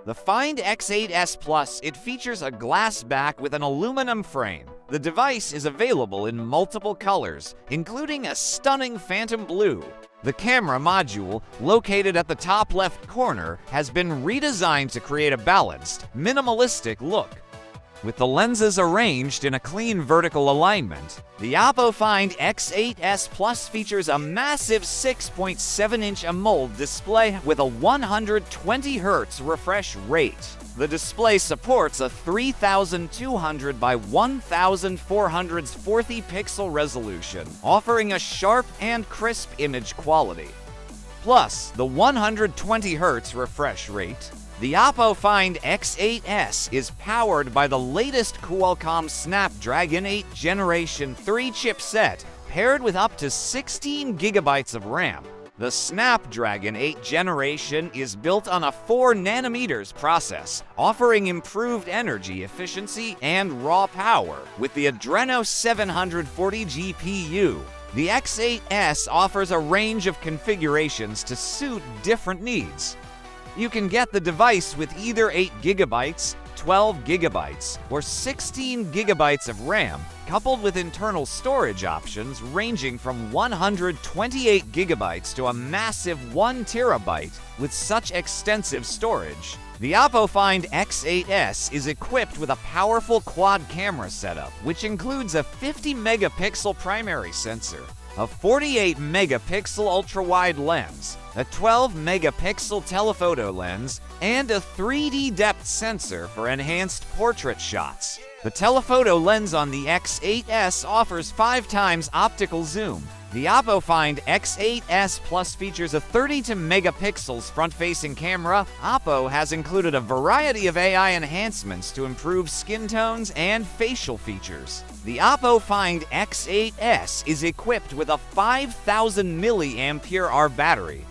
The Find X8s Plus, it features a glass back with an aluminum frame. The device is available in multiple colors, including a stunning phantom blue. The camera module, located at the top left corner, has been redesigned to create a balanced, minimalistic look. With the lenses arranged in a clean vertical alignment, the Oppo Find X8s Plus features a massive 6.7-inch AMOLED display with a 120 Hz refresh rate. The display supports a 3200 by 1440 pixel resolution, offering a sharp and crisp image quality. Plus, the 120 Hz refresh rate. The Oppo Find X8s is powered by the latest Qualcomm Snapdragon 8 Generation 3 chipset, paired with up to 16 GB of RAM. The Snapdragon 8 generation is built on a 4nm process, offering improved energy efficiency and raw power with the Adreno 740 GPU. The X8s offers a range of configurations to suit different needs. You can get the device with either 8GB, 12GB, or 16GB of RAM, coupled with internal storage options ranging from 128GB to a massive 1TB. With such extensive storage, the Oppo Find X8s is equipped with a powerful quad camera setup, which includes a 50-megapixel primary sensor, a 48-megapixel ultra-wide lens, a 12-megapixel telephoto lens, and a 3D depth sensor for enhanced portrait shots. The telephoto lens on the X8s offers 5 times optical zoom. The Oppo Find X8s Plus features a 32 megapixels front-facing camera. Oppo has included a variety of AI enhancements to improve skin tones and facial features. The Oppo Find X8s is equipped with a 5000 mAh battery,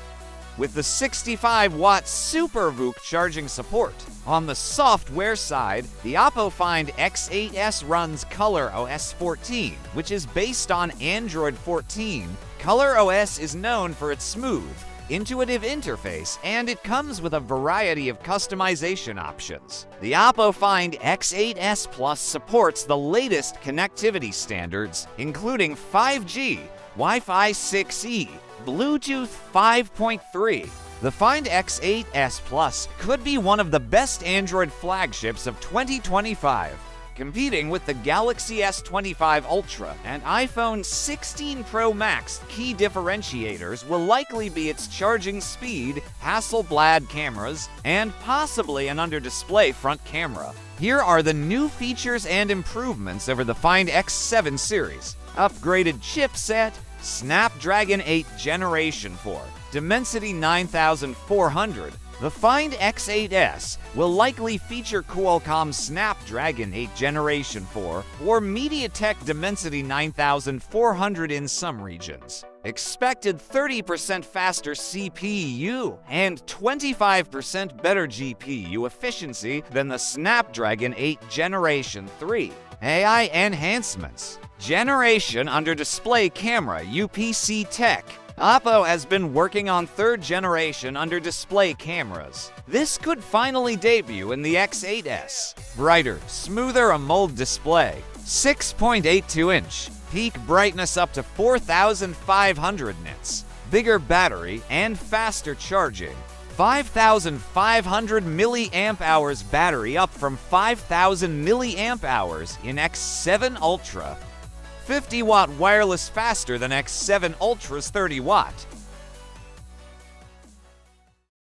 with the 65-watt SuperVOOC charging support. On the software side, the Oppo Find X8s runs ColorOS 14, which is based on Android 14. ColorOS is known for its smooth, intuitive interface, and it comes with a variety of customization options. The Oppo Find X8s Plus supports the latest connectivity standards, including 5G, Wi-Fi 6E, Bluetooth 5.3. The Find X8s Plus could be one of the best Android flagships of 2025, competing with the Galaxy S25 Ultra and iPhone 16 Pro Max. Key differentiators will likely be its charging speed, Hasselblad cameras, and possibly an under-display front camera. Here are the new features and improvements over the Find X7 series. Upgraded chipset, Snapdragon 8 Generation 4, Dimensity 9400. The Find X8s will likely feature Qualcomm Snapdragon 8 Generation 4 or MediaTek Dimensity 9400 in some regions. Expected 30% faster CPU and 25% better GPU efficiency than the Snapdragon 8 Generation 3. AI enhancements. Generation under display camera UPC tech. Oppo has been working on 3rd generation under display cameras. This could finally debut in the X8s. Brighter, smoother AMOLED display. 6.82-inch. Peak brightness up to 4500 nits. Bigger battery and faster charging. 5,500 mAh battery, up from 5,000 mAh in X7 Ultra. 50-watt wireless, faster than X7 Ultra's 30-watt.